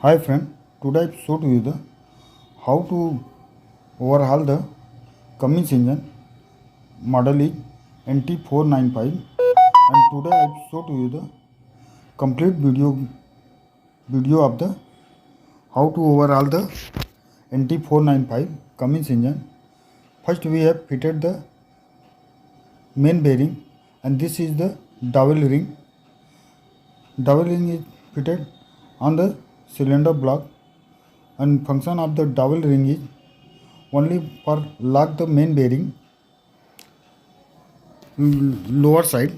Hi friend, today I showed you the how to overhaul the Cummins engine model is NT495, and today I showed you the complete video of the how to overhaul the NT495 Cummins engine. First we have fitted the main bearing, and this is the dowel ring. Dowel ring is fitted on the cylinder block, and function of the dowel ring is only for lock the main bearing lower side.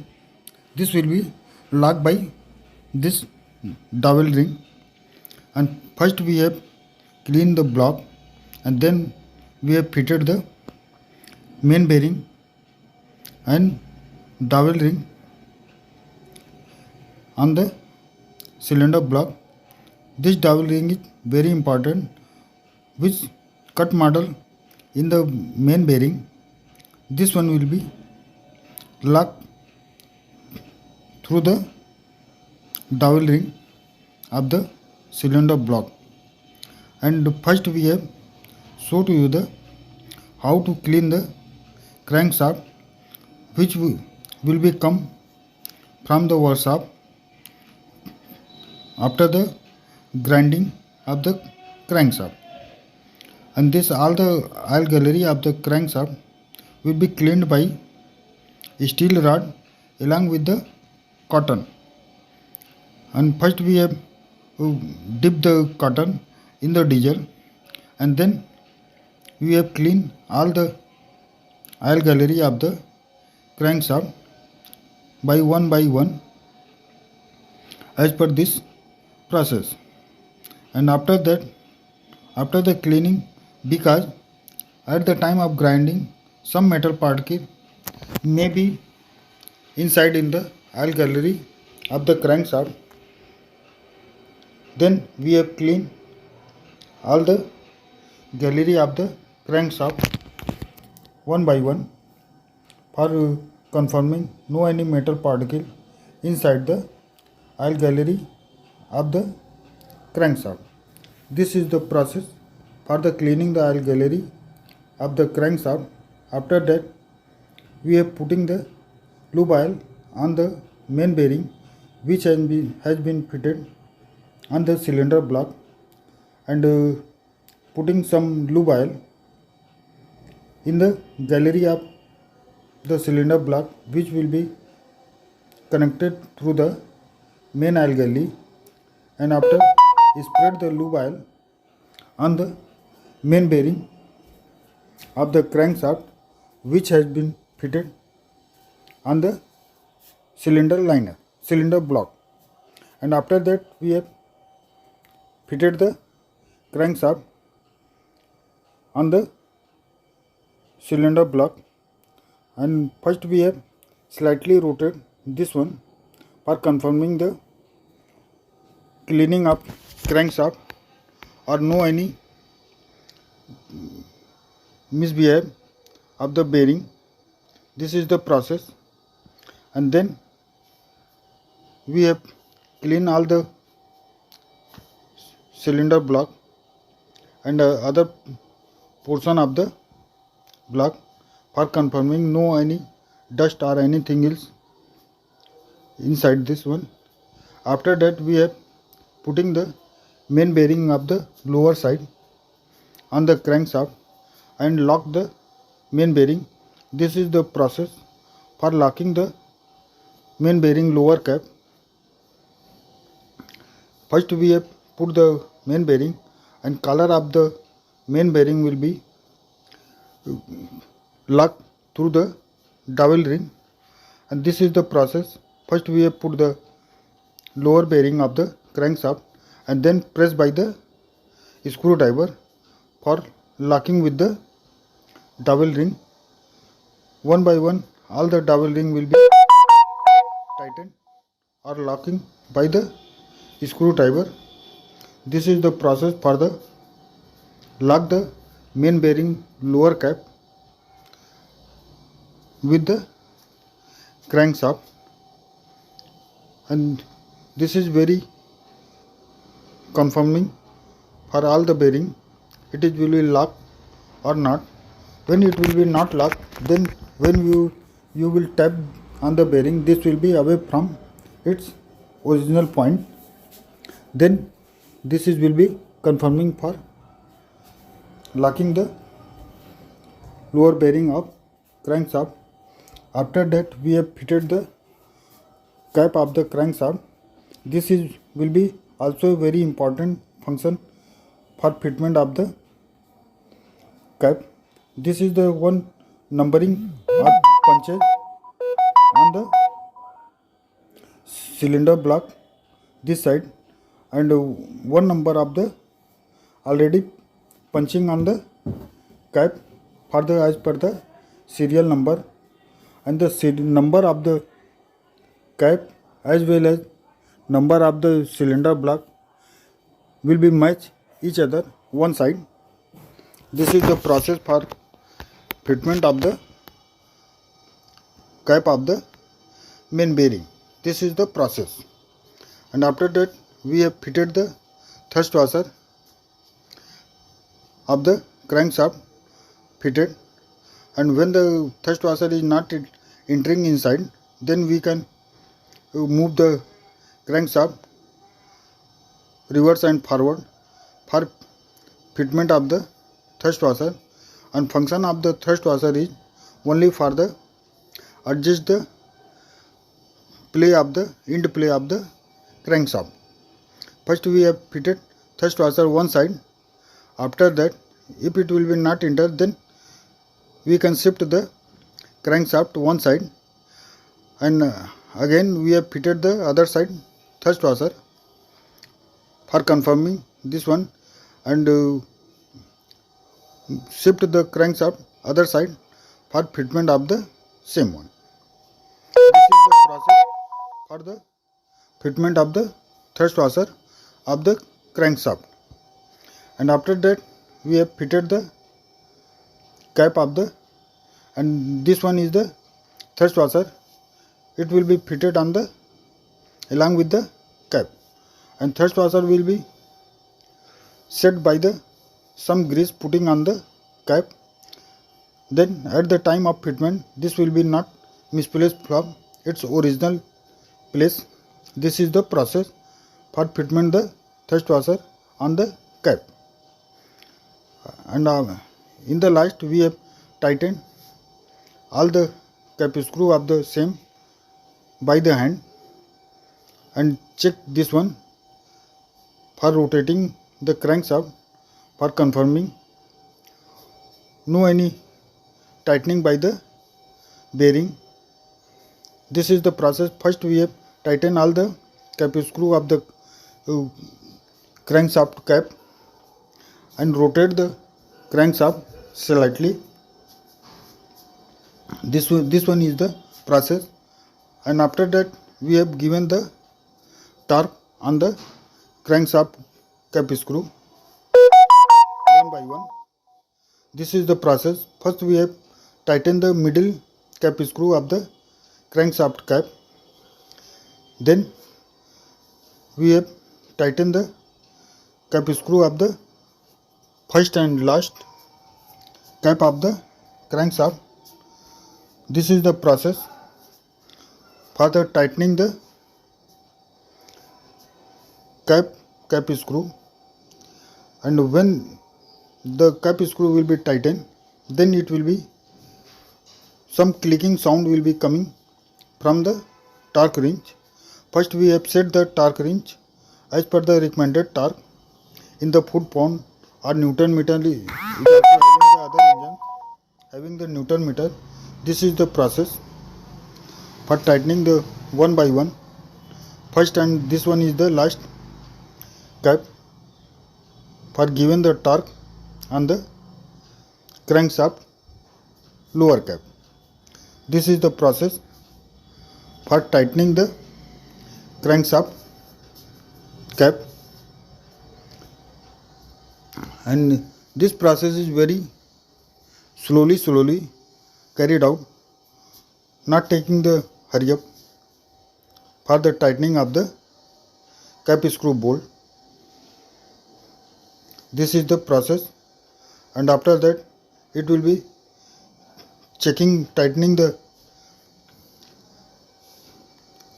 This will be locked by this dowel ring. And first we have cleaned the block, and then we have fitted the main bearing and dowel ring on the cylinder block. This dowel ring is very important, which cut model in the main bearing. This one will be locked through the dowel ring of the cylinder block. And first we have show to you the how to clean the crankshaft, which will be come from the workshop after the grinding of the crankshaft. And this all the oil gallery of the crankshaft will be cleaned by steel rod along with the cotton. And first we have dip the cotton in the diesel, and then we have cleaned all the oil gallery of the crankshaft by one as per this process. And after that, after the cleaning, because at the time of grinding some metal particle may be inside in the oil gallery of the crankshaft, then we have cleaned all the gallery of the crankshaft one by one for confirming no any metal particle inside the oil gallery of the crankshaft. This is the process for the cleaning the oil gallery of the crankshaft. After that, we are putting the lube oil on the main bearing, which has been fitted on the cylinder block, and putting some lube oil in the gallery of the cylinder block, which will be connected through the main oil gallery. And after spread the lube oil on the main bearing of the crankshaft, which has been fitted on the cylinder block. And after that, we have fitted the crankshaft on the cylinder block. And first we have slightly rotated this one for confirming the cleaning of crankshaft or no any misbehave of the bearing. This is the process. And then we have cleaned all the cylinder block and other portion of the block for confirming no any dust or anything else inside this one. After that, we have putting the main bearing of the lower side on the crankshaft and lock the main bearing. This is the process for locking the main bearing lower cap. First we have put the main bearing, and color of the main bearing will be locked through the dowel ring. And this is the process. First we have put the lower bearing of the crankshaft and then press by the screwdriver for locking with the dowel ring. One by one, all the dowel ring will be tightened or locking by the screwdriver. This is the process for the lock the main bearing lower cap with the crankshaft. And this is very confirming for all the bearing it is will be locked or not. When it will be not locked, then when you will tap on the bearing, this will be away from its original point. Then this is will be confirming for locking the lower bearing of crankshaft. After that, we have fitted the cap of the crankshaft. This is will be also a very important function for fitment of the cap. This is the one numbering of punches on the cylinder block this side, and one number of the already punching on the cap for the as per the serial number, and the number of the cap as well as number of the cylinder block will be match each other one side. This is the process for fitment of the cap of the main bearing. This is the process. And after that, we have fitted the thrust washer of the crankshaft fitted, and when the thrust washer is not entering inside, then we can move the crankshaft reverse and forward for fitment of the thrust washer. And function of the thrust washer is only for the adjust the play of the end play of the crankshaft. First we have fitted thrust washer one side. After that, if it will be not enter, then we can shift the crankshaft one side, and again we have fitted the other side thrust washer for confirming this one, and shift the crankshaft other side for fitment of the same one. This is the process for the fitment of the thrust washer of the crankshaft. And after that, we have fitted the cap of the, and this one is the thrust washer. It will be fitted on the along with the cap, and thrust washer will be set by the some grease putting on the cap. Then at the time of fitment, this will be not misplaced from its original place. This is the process for fitment the thrust washer on the cap. And in the last, we have tightened all the cap screw of the same by the hand, and check this one for rotating the crankshaft for confirming no any tightening by the bearing. This is the process. First we have tightened all the cap screw of the crankshaft cap and rotate the crankshaft slightly. This one is the process. And after that, we have given the torque on the crankshaft cap screw one by one. This is the process. First we have tightened the middle cap screw of the crankshaft cap. Then we have tightened the cap screw of the first and last cap of the crankshaft. This is the process for the tightening the cap screw. And when the cap screw will be tightened, then it will be some clicking sound will be coming from the torque wrench. First we have set the torque wrench as per the recommended torque in the foot pound or Newton meter. It is also having the other engine having the Newton meter. This is the process for tightening the one by one. First, and this one is the last cap for giving the torque on the crankshaft lower cap. This is the process for tightening the crankshaft cap, and this process is very slowly carried out, not taking the hurry up for the tightening of the cap screw bolt. This is the process, and after that it will be tightening the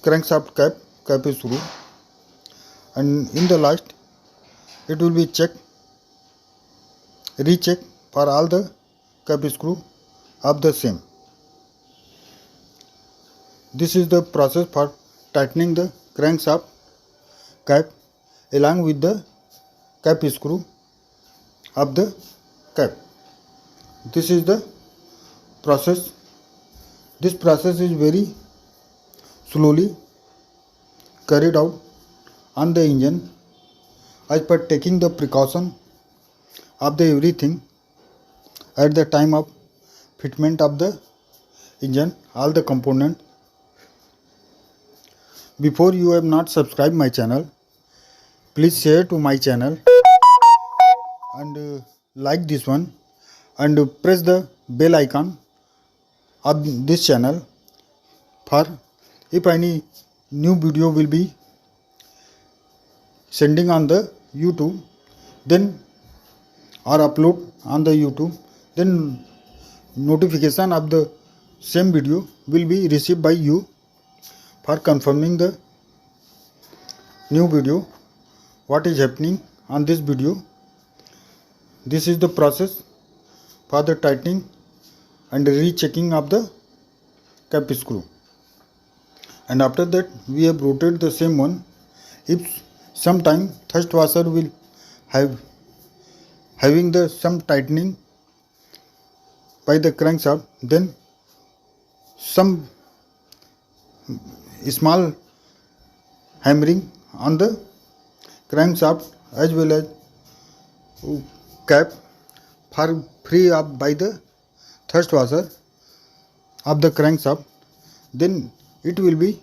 crankshaft cap screw, and in the last it will be recheck for all the cap screw of the same. This is the process for tightening the crankshaft cap along with the cap screw of the cap. This is the process. This process is very slowly carried out on the engine as per taking the precaution of the everything at the time of fitment of the engine, all the component. Before you have not subscribed my channel, please share to my channel and like this one, and press the bell icon of this channel for if any new video will be sending on the YouTube, then or upload on the YouTube, then notification of the same video will be received by you for confirming the new video what is happening on this video. This is the process for the tightening and rechecking of the cap screw, and after that we have rotated the same one. If sometime thrust washer will having the some tightening by the crankshaft, then some small hammering on the crankshaft as well as cap for free up by the thrust washer of the crankshaft, then it will be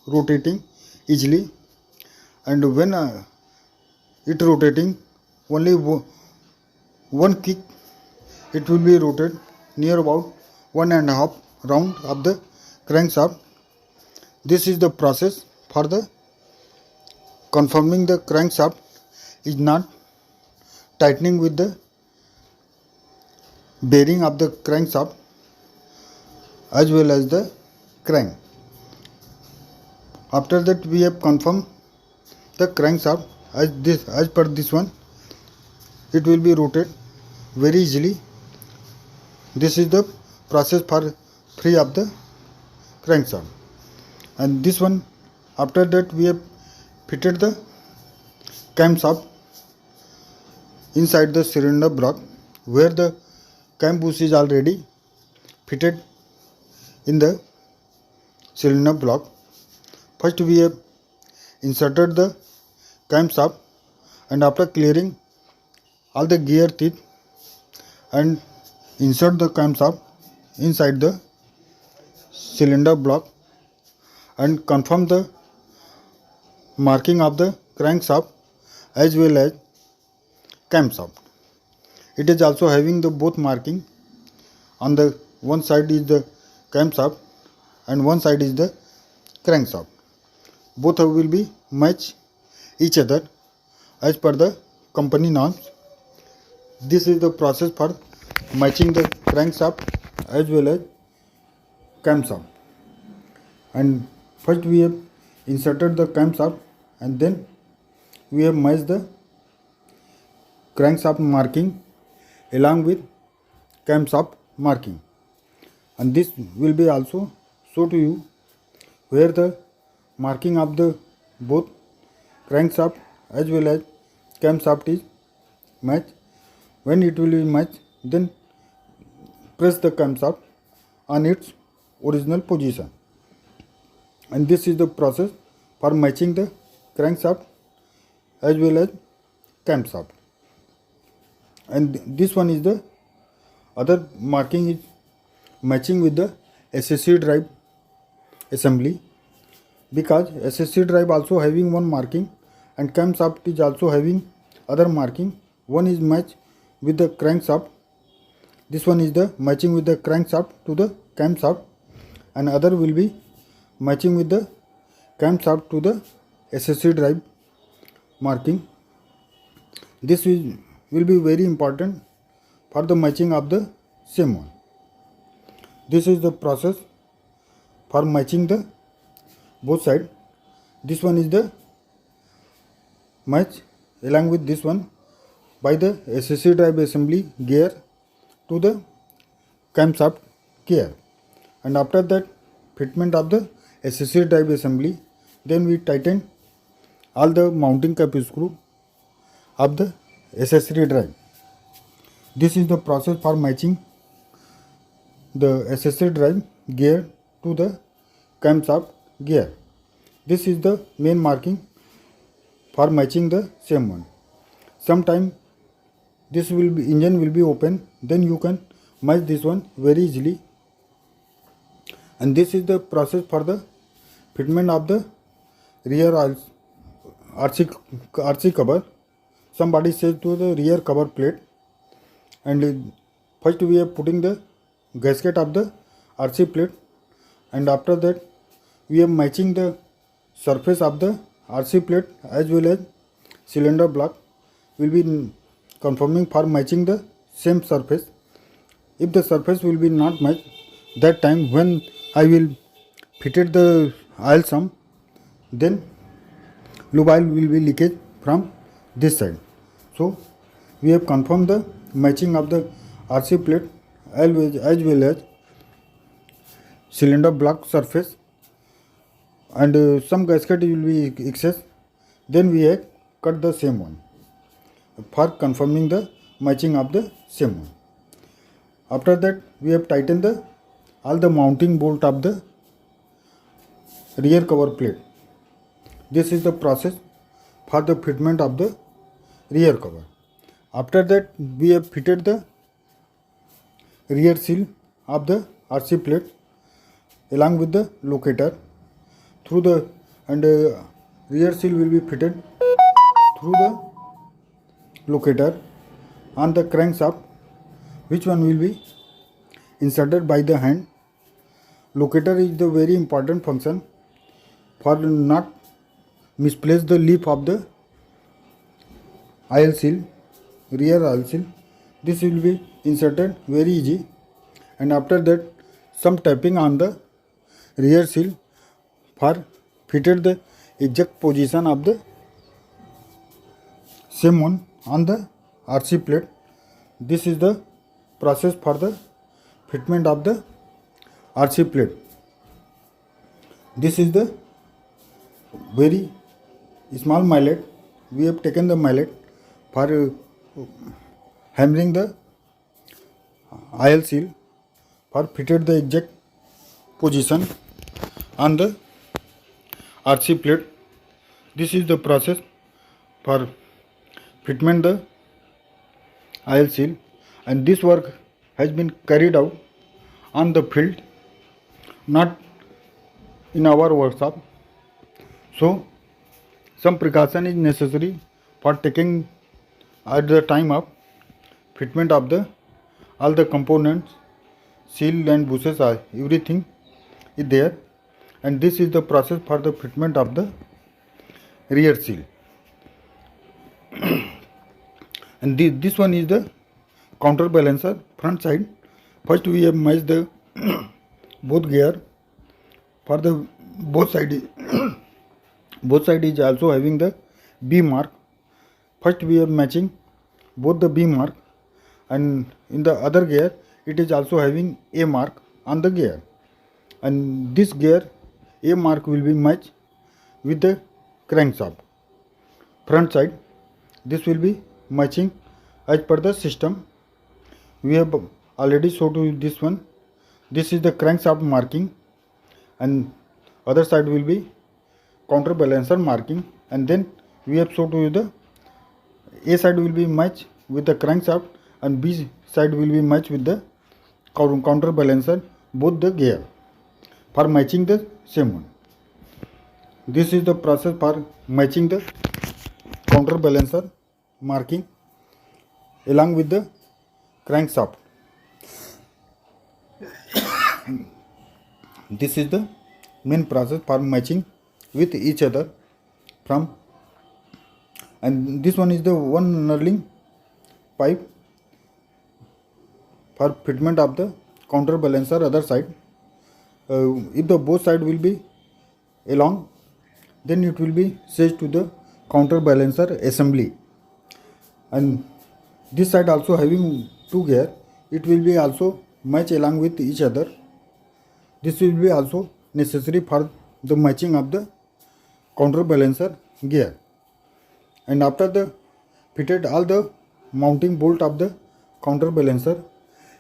rotating easily. And when it rotating only one kick, it will be rotated near about 1.5 round of the crankshaft. This is the process for the confirming the crankshaft is not tightening with the bearing of the crankshaft as well as the crank. After that we have confirmed the crankshaft as per this one, it will be rotated very easily. This is the process for free of the crankshaft. And this one, after that we have fitted the camshaft inside the cylinder block, where the cam bush is already fitted in the cylinder block. First we have inserted the camshaft, and after clearing all the gear teeth and insert the camshaft inside the cylinder block and confirm the marking of the crankshaft as well as camshaft. It is also having the both marking. On the one side is the camshaft and one side is the crankshaft. Both will be match each other as per the company norms. This is the process for matching the crankshaft as well as camshaft. And first we have inserted the camshaft, and then we have matched the crankshaft marking along with camshaft marking. And this will be also show to you where the marking of the both crankshaft as well as camshaft is matched. When it will be matched, then press the camshaft on its original position. And this is the process for matching the crankshaft as well as camshaft. And this one is the other marking is matching with the SSC drive assembly, because SSC drive also having one marking and camshaft is also having other marking. One is matched with the crankshaft, this one is the matching with the crankshaft to the camshaft, and other will be matching with the camshaft to the SSC drive marking. This will be very important for the matching of the same one. This is the process for matching the both side. This one is the match along with this one by the accessory drive assembly gear to the camshaft gear, and after that fitment of the accessory drive assembly, then we tighten all the mounting cap screw of the accessory drive. This is the process for matching the accessory drive gear to the camshaft gear. This is the main marking for matching the same one. Sometime this will be engine will be open, then you can match this one very easily. And this is the process for the fitment of the rear RC cover. Somebody says to the rear cover plate, and first we are putting the gasket of the RC plate, and after that we are matching the surface of the RC plate as well as cylinder block. Will be confirming for matching the same surface. If the surface will be not matched, that time when I will fitted the oil sump, then lube oil will be leakage from this side. So we have confirmed the matching of the RC plate as well as cylinder block surface, and some gasket will be excess. Then we have cut the same one for confirming the matching of the same one. After that we have tightened all the mounting bolt of the rear cover plate. This is the process for the fitment of the rear cover. After that we have fitted the rear seal of the RC plate along with the locator through the, and rear seal will be fitted through the locator on the crankshaft, which one will be inserted by the hand. Locator is the very important function for not misplace the leaf of the oil seal, rear oil seal. This will be inserted very easy, and after that some tapping on the rear seal for fitted the exact position of the same one on the RC plate. This is the process for the fitment of the RC plate. This is the very small mallet. We have taken the mallet for hammering the oil seal for fitted the exact position on the RC plate. This is the process for fitment the oil seal, and this work has been carried out on the field, not in our workshop. So some precaution is necessary for taking at the time of fitment of the all the components, seal and bushings are everything is there, and this is the process for the fitment of the rear seal. And this one is the counterbalancer front side. First we have matched the both gear for the both side both side is also having the B mark. First we are matching both the B mark, and in the other gear it is also having A mark on the gear, and this gear A mark will be matched with the crankshaft front side. This will be matching as per the system. We have already showed you this one. This is the crankshaft marking, and other side will be counterbalancer marking, and then we have showed you the A side will be matched with the crankshaft and B side will be matched with the counterbalancer, both the gear, for matching the same one. This is the process for matching the counterbalancer marking along with the crankshaft. This is the main process for matching with each other from, and this one is the one knurling pipe for fitment of the counterbalancer other side. If the both side will be along, then it will be set to the counterbalancer assembly. And this side also having two gear, it will be also match along with each other. This will be also necessary for the matching of the counterbalancer gear. And after the fitted all the mounting bolt of the counterbalancer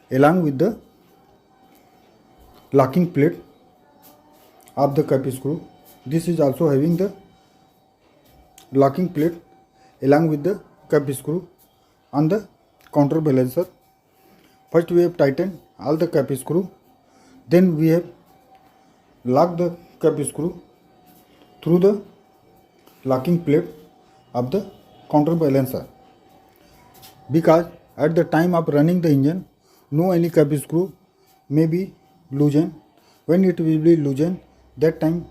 along with the locking plate of the cap screw. This is also having the locking plate along with the cap screw on the counterbalancer. First we have tightened all the cap screw, then we have locked the cap screw through the locking plate of the counterbalancer, because at the time of running the engine, no any cap screw may be loosened. When it will be loosened, that time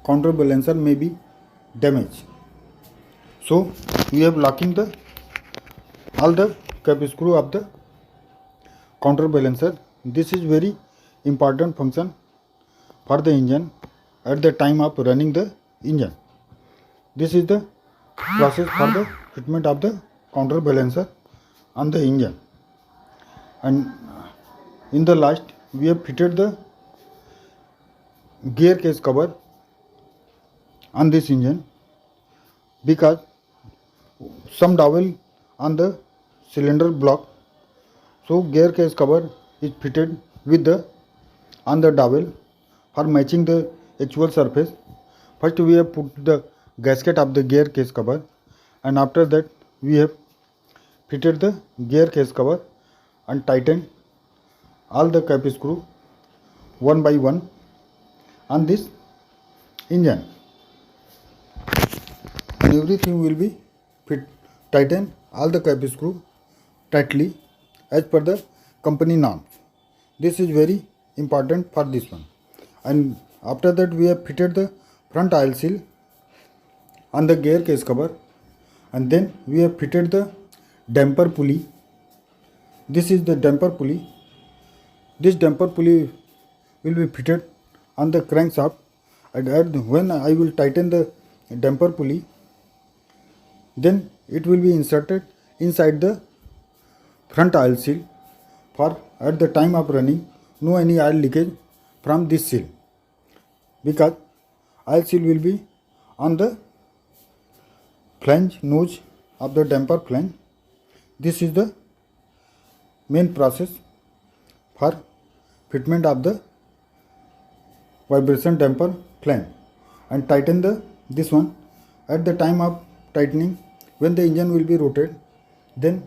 counterbalancer may be damaged. So we have locking the all the cap screw of the counterbalancer. This is very important function for the engine at the time of running the engine. This is the process for the fitment of the counterbalancer on the engine. And in the last, we have fitted the gear case cover on this engine, because some dowel on the cylinder block, so gear case cover is fitted with the on the dowel for matching the actual surface. First we have put the gasket of the gear case cover, and after that we have fitted the gear case cover and tightened all the cap screw one by one on this engine, and everything will be tighten all the cap screw tightly as per the company norms. This is very important for this one. And after that we have fitted the front oil seal on the gear case cover, and then we have fitted the damper pulley. This is the damper pulley. This damper pulley will be fitted on the crankshaft, and when I will tighten the damper pulley, then it will be inserted inside the front oil seal, for at the time of running no any oil leakage from this seal, because oil seal will be on the flange nose of the damper flange. This is the main process for fitment of the vibration damper flange. And tighten the this one at the time of tightening, when the engine will be rotated, then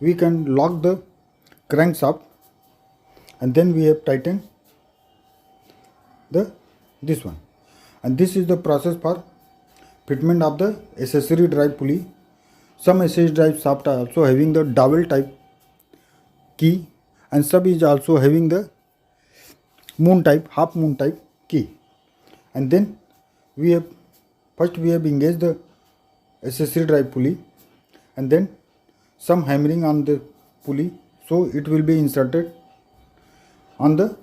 we can lock the crankshaft, and then we have tightened the this one. And this is the process for fitment of the accessory drive pulley. Some accessory drive shaft are also having the dowel type key, and some is also having the moon type, half moon type key. And then we have first we have engaged the accessory drive pulley, and then some hammering on the pulley, so it will be inserted on the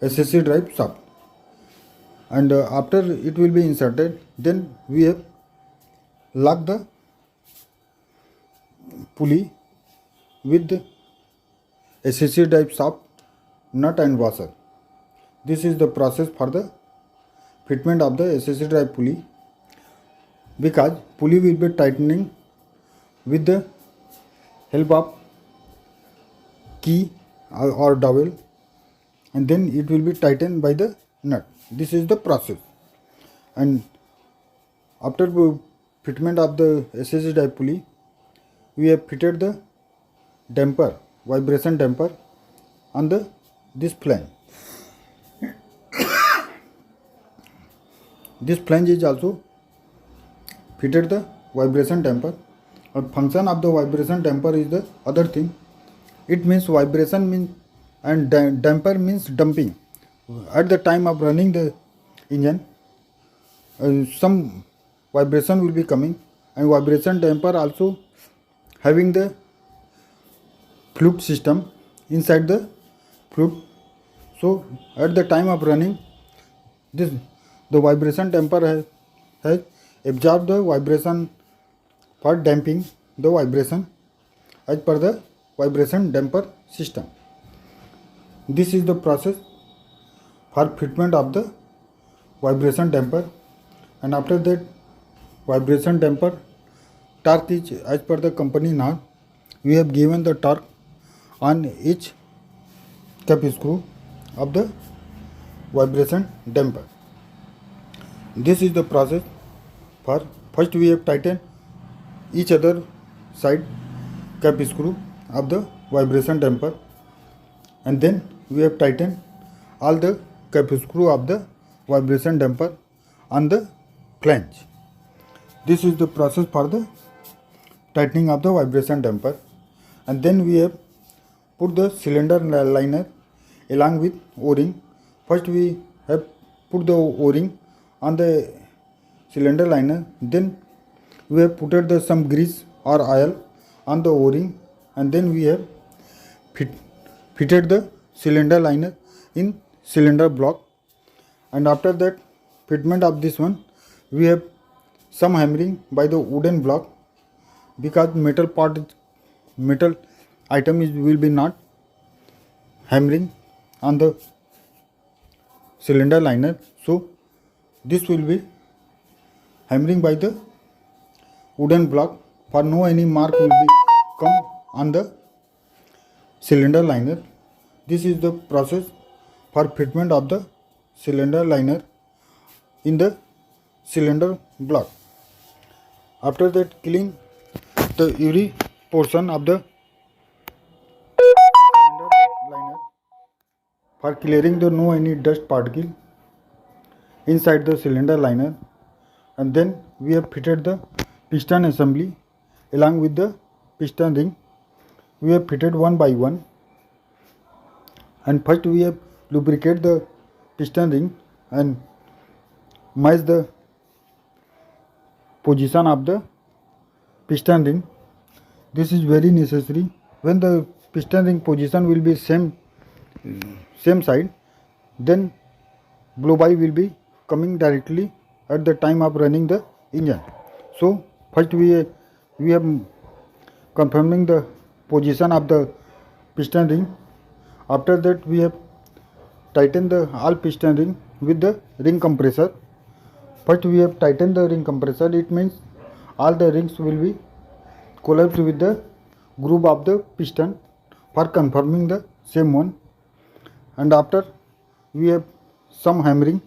accessory drive shaft. And after it will be inserted, then we have locked the pulley with the accessory drive shaft nut and washer. This is the process for the fitment of the accessory drive pulley, because pulley will be tightening with the help of key or dowel, and then it will be tightened by the nut. This is the process. And after fitment of the accessory drive pulley, we have fitted the damper, vibration damper on the this flange. This flange is also fitted the vibration damper. A function of the vibration damper is the other thing. It means vibration means, and damper means dumping. At the time of running the engine, some vibration will be coming, and vibration damper also having the fluid system inside the fluid. So at the time of running, this the vibration damper has absorbed the vibration for damping the vibration as per the vibration damper system. This is the process for fitment of the vibration damper, and after that vibration damper torque is as per the company norm. We have given the torque on each cap screw of the vibration damper. This is the process for first we have tightened each other side cap screw of the vibration damper, and then we have tightened all the cap screw of the vibration damper on the flange. This is the process for the tightening of the vibration damper, and then we have put the cylinder liner along with O-ring. First we have put the O-ring on the cylinder liner, then we have put the some grease or oil on the O-ring, and then we have fitted the cylinder liner in cylinder block. And after that fitment of this one, we have some hammering by the wooden block, because metal item will be not hammering on the cylinder liner, so this will be hammering by the wooden block, for no any mark will be come on the cylinder liner. This is the process for fitment of the cylinder liner in the cylinder block. After that, clean the every portion of the cylinder liner for clearing the no any dust particle inside the cylinder liner, and then we have fitted the piston assembly along with the piston ring. We have fitted one by one, and first we have lubricate the piston ring and match the position of the piston ring. This is very necessary. When the piston ring position will be same side, then blow by will be coming directly at the time of running the engine. So first we have confirming the position of the piston ring. After that we have tightened the all piston ring with the ring compressor. First we have tightened the ring compressor. It means all the rings will be collapsed with the groove of the piston for confirming the same one. And after we have some hammering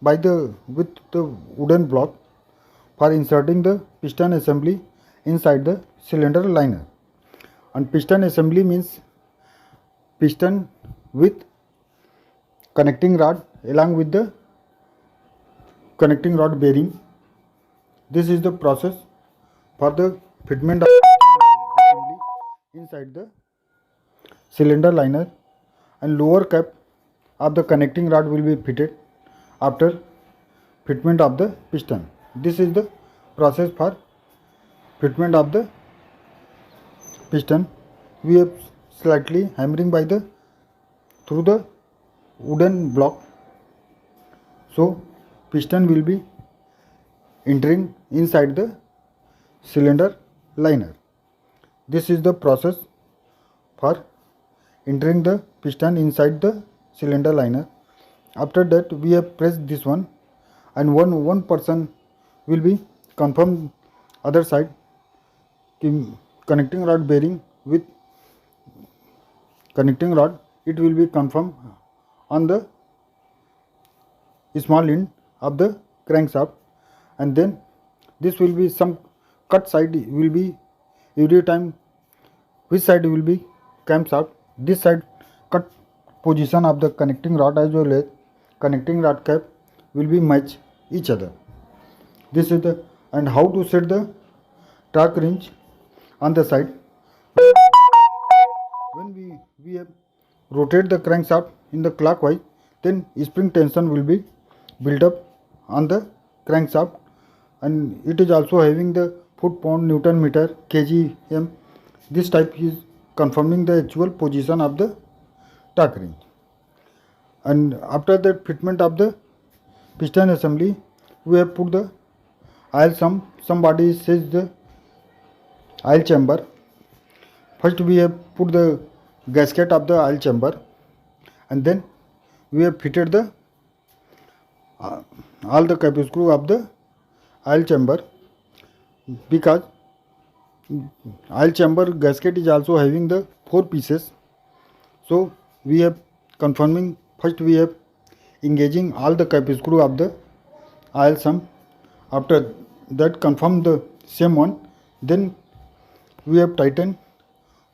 by the with the wooden block for inserting the piston assembly inside the cylinder liner. And piston assembly means piston with connecting rod along with the connecting rod bearing. This is the process for the fitment of assembly inside the cylinder liner, and lower cap of the connecting rod will be fitted after fitment of the piston. This is the process for fitment of the piston. We have slightly hammering by the through the wooden block, so piston will be entering inside the cylinder liner. This is the process for entering the piston inside the cylinder liner. After that we have pressed this one, and one person will be confirm other side connecting rod bearing with connecting rod. It will be confirmed on the small end of the crankshaft, and then this will be some cut side will be every time which side will be camshaft. This side cut position of the connecting rod as well as connecting rod cap will be match each other. This is the and how to set the torque wrench on the side. When we have rotate the crankshaft in the clockwise, then spring tension will be built up on the crankshaft, and it is also having the foot pound, Newton meter, kgm. This type is confirming the actual position of the torque wrench. And after that fitment of the piston assembly, we have put the oil somebody says the oil chamber. First we have put the gasket of the oil chamber, and then we have fitted the all the cap screw of the oil chamber, because oil chamber gasket is also having the 4 pieces. So we have confirming, first we have engaging all the cap screw of the oil sump. After that confirm the same one, then we have tightened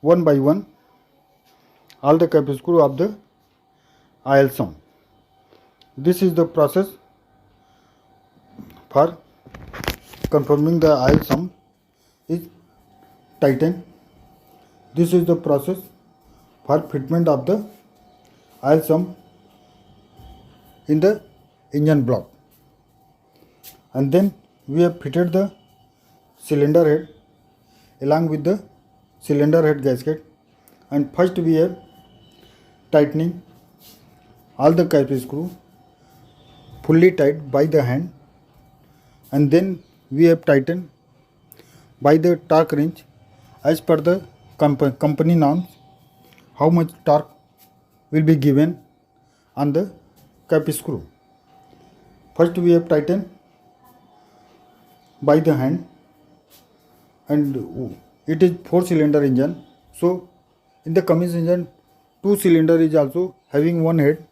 one by one all the cap screw of the oil sump. This is the process for confirming the oil sump is tightened. This is the process for fitment of the oil sump in the engine block. And then we have fitted the cylinder head along with the cylinder head gasket. And first we have tightening all the cap screw fully tight by the hand, and then we have tightened by the torque wrench as per the company norms how much torque will be given on the cap screw. First we have tightened by the hand, and it is 4-cylinder engine. So in the Cummins engine 2-cylinder is also having one head.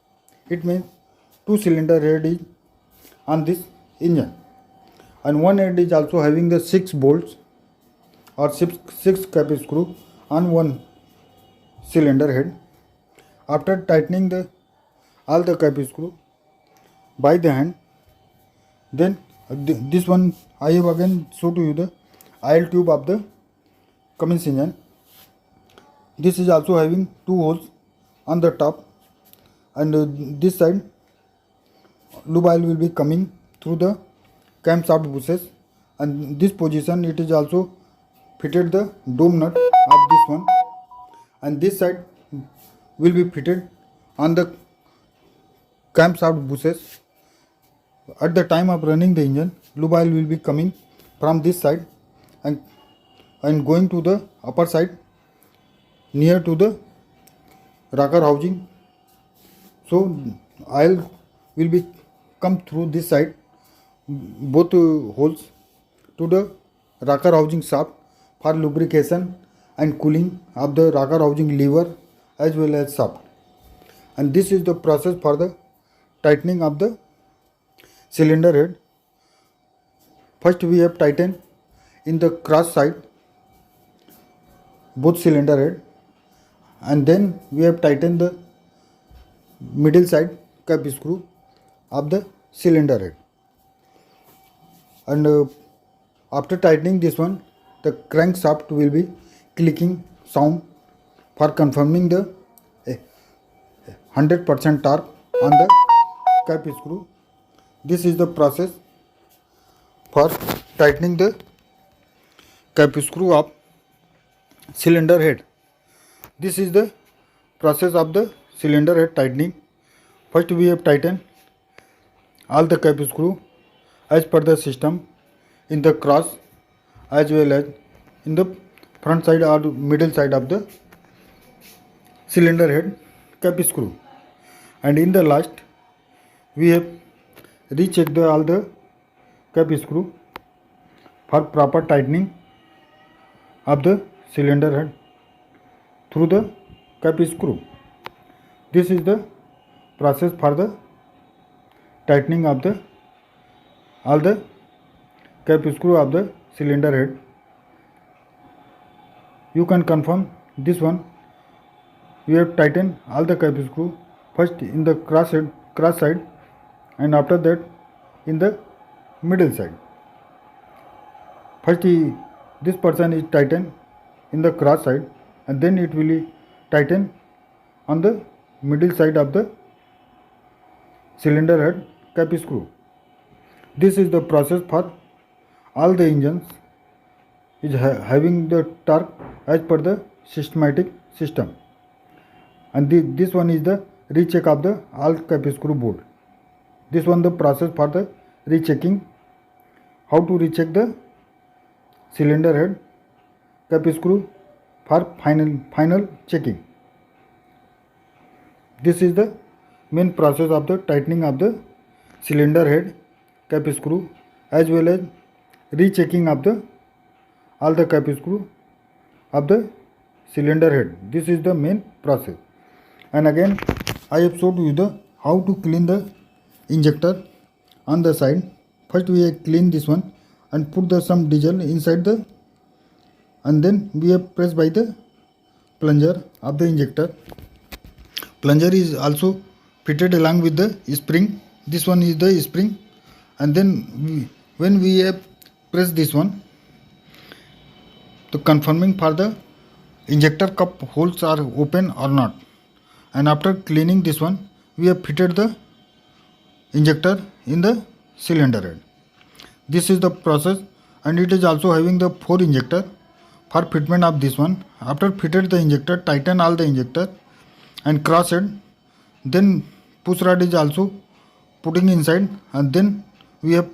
It means 2-cylinder head is on this engine, and one head is also having the 6 bolts or 6 cap screw on one cylinder head. After tightening all the cap screw by the hand, then this one I have again show to you the oil tube of the Cummins engine. This is also having 2 holes on the top, and this side lube oil will be coming through the camshaft bushes, and this position it is also fitted the dome nut of this one, and this side will be fitted on the camshaft bushes. At the time of running the engine, lube oil will be coming from this side and going to the upper side near to the rocker housing. So oil will be come through this side, both holes, to the rocker housing shaft for lubrication and cooling of the rocker housing lever as well as shaft. And this is the process for the tightening of the cylinder head. First we have tightened in the cross side both cylinder head, and then we have tightened the middle side cap screw of the cylinder head. And after tightening this one, the crankshaft will be clicking sound for confirming the 100% torque on the cap screw. This is the process for tightening the cap screw of cylinder head. This is the process of the cylinder head tightening. First we have tightened all the cap screw as per the system in the cross as well as in the front side or middle side of the cylinder head cap screw. And in the last we have rechecked all the cap screw for proper tightening of the cylinder head through the cap screw. This is the process for the tightening of all the cap screw of the cylinder head. You can confirm this one. We have tightened all the cap screw first in the cross side, and after that in the middle side. First this portion is tightened in the cross side, and then it will be tightened on the middle side of the cylinder head cap screw. This is the process for all the engines is having the torque as per the systematic system. And this one is the recheck of the all cap screw board. This one the process for the rechecking. How to recheck the cylinder head cap screw for final checking. This is the main process of the tightening of the cylinder head cap screw as well as rechecking of the all the cap screw of the cylinder head. This is the main process. And again I have showed you the how to clean the injector on the side. First we have clean this one and put the some diesel inside the, and then we have pressed by the plunger of the injector. Plunger is also fitted along with the spring. This one is the spring, and then when we have pressed this one, the confirming for the injector cup holes are open or not. And after cleaning this one, we have fitted the injector in the cylinder head. This is the process, and it is also having the 4 injector for fitment of this one. After fitted the injector, tighten all the injector and cross head. Then push rod is also putting inside, and then we have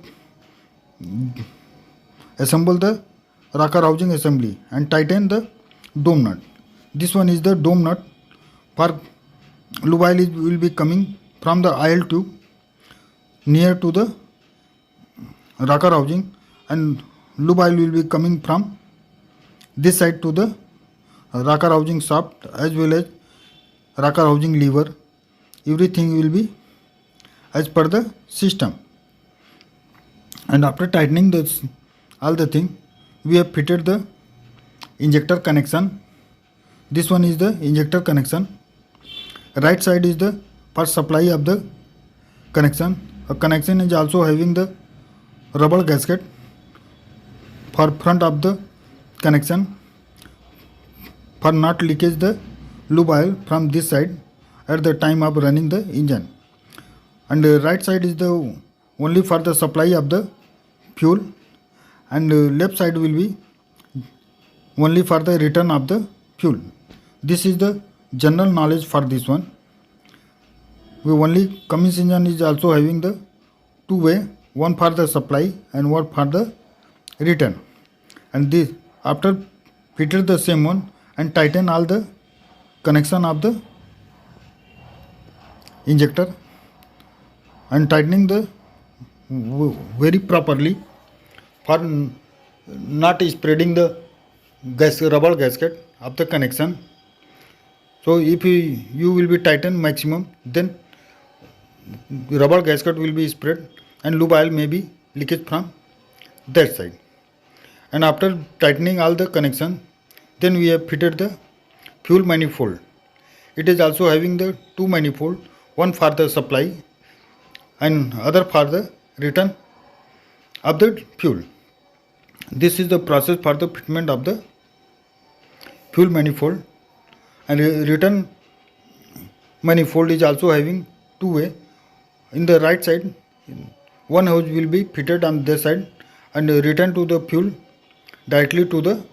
assemble the rocker housing assembly and tighten the dome nut. This one is the dome nut. For lube oil will be coming from the oil tube near to the rocker housing, and lube oil will be coming from this side to the rocker housing shaft as well as rocker housing lever. Everything will be as per the system. And after tightening this all the thing, we have fitted the injector connection. This one is the injector connection. Right side is the for supply of the connection. A connection is also having the rubber gasket for front of the connection for not leakage the lube oil from this side at the time of running the engine. And the right side is the only for the supply of the fuel, and left side will be only for the return of the fuel. This is the general knowledge for this one. We only Cummins engine is also having the 2 way, one for the supply and one for the return. And this after fitted the same one and tighten all the connection of the injector and tightening the very properly for not spreading the rubber gasket of the connection. So if you will be tighten maximum, then rubber gasket will be spread and lube oil may be leakage from that side. And after tightening all the connection, then we have fitted the fuel manifold. It is also having the 2 manifold, one for the supply and other for the return of the fuel. This is the process for the fitment of the fuel manifold. And return manifold is also having 2 way. In the right side, one hose will be fitted on this side and return to the fuel directly to the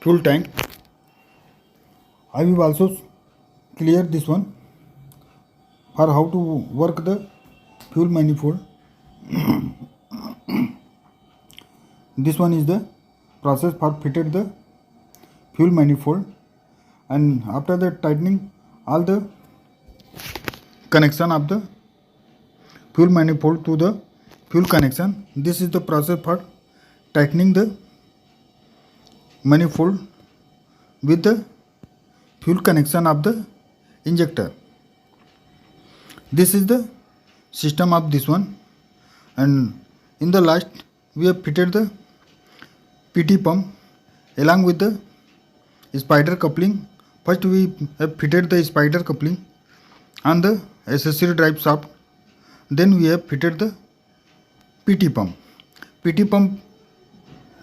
fuel tank. I will also clear this one for how to work the fuel manifold. This one is the process for fitted the fuel manifold, and after that tightening all the connection of the fuel manifold to the fuel connection. This is the process for tightening the manifold with the fuel connection of the injector. This is the system of this one, and in the last we have fitted the PT pump along with the spider coupling. First we have fitted the spider coupling on the accessory drive shaft, then we have fitted the PT pump. PT pump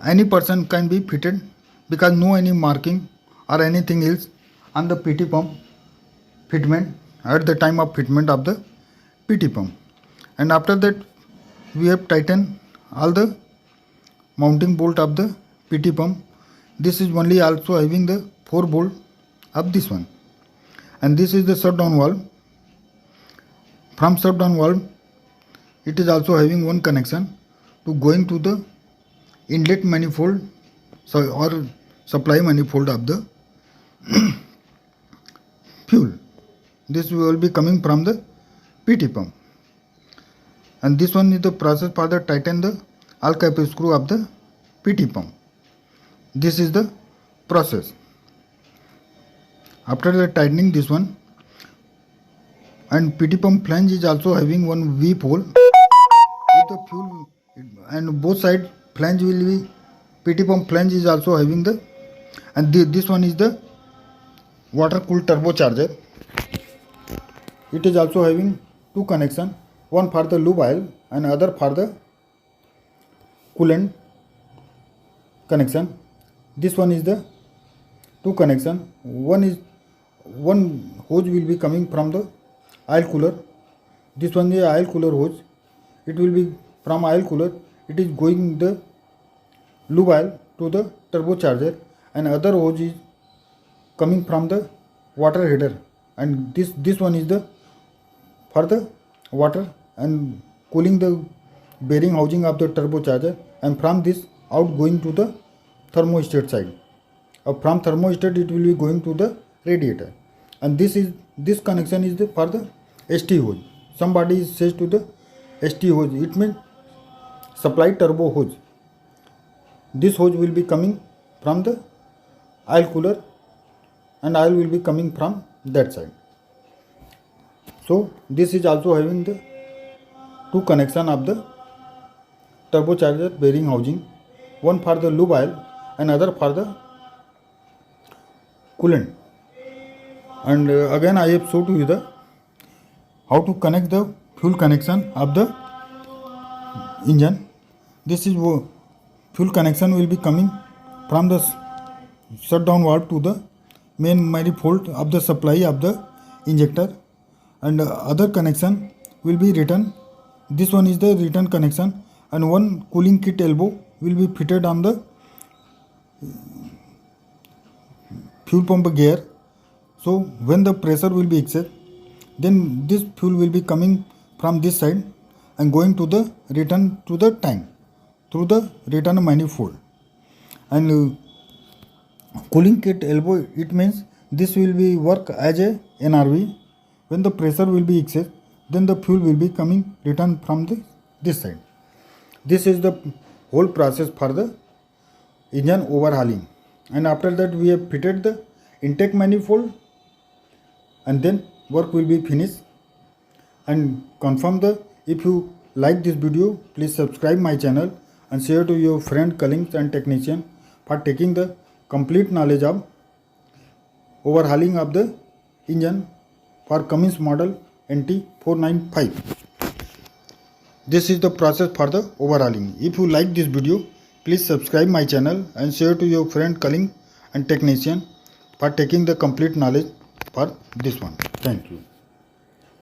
any person can be fitted because no any marking or anything else on the PT pump fitment at the time of fitment of the PT pump. And after that we have tightened all the mounting bolt of the PT pump. This is only also having the 4 bolt of this one. And this is the shutdown valve. From shutdown valve, it is also having one connection to going to the inlet manifold or supply manifold of the fuel. This will be coming from the PT pump. And this one is the process for the tighten the all cap screw of the PT pump. This is the process. After the tightening this one, and PT pump flange is also having one V hole with the fuel, and both side flange will be PT pump flange is also having the, and this one is the water cooled turbocharger. It is also having two connection, one for the lube oil and other for the coolant connection. This one is the two connection. One hose will be coming from the oil cooler. This one is oil cooler hose. It will be from oil cooler. It is going the lube oil to the turbocharger, and other hose is coming from the water header, and this one is the for the water and cooling the bearing housing of the turbocharger, and from this out going to the thermostat side. From thermostat it will be going to the radiator, and this connection is the for the ST hose. Somebody says to the ST hose, it means supply turbo hose. This hose will be coming from the oil cooler, and oil will be coming from that side. So this is also having the two connection of the turbocharger bearing housing, one for the lube oil and other for the coolant. And again I have showed you the how to connect the fuel connection of the engine. This is fuel connection will be coming from the shutdown valve to the main manifold of the supply of the injector, and other connection will be written. This one is the return connection, and one cooling kit elbow will be fitted on the fuel pump gear. So when the pressure will be excess, then this fuel will be coming from this side and going to the return to the tank through the return manifold. And cooling kit elbow, it means this will be work as a NRV. When the pressure will be excess, then the fuel will be coming return from this side. This is the whole process for the engine overhauling. And after that we have fitted the intake manifold, and then work will be finished. And confirm the, if you like this video, please subscribe my channel and share to your friend, colleagues and technician for taking the complete knowledge of overhauling of the engine for Cummins model NT495. This is the process for the overhauling. If you like this video, please subscribe my channel and share to your friend, colleague and technician for taking the complete knowledge for this one. Thank you.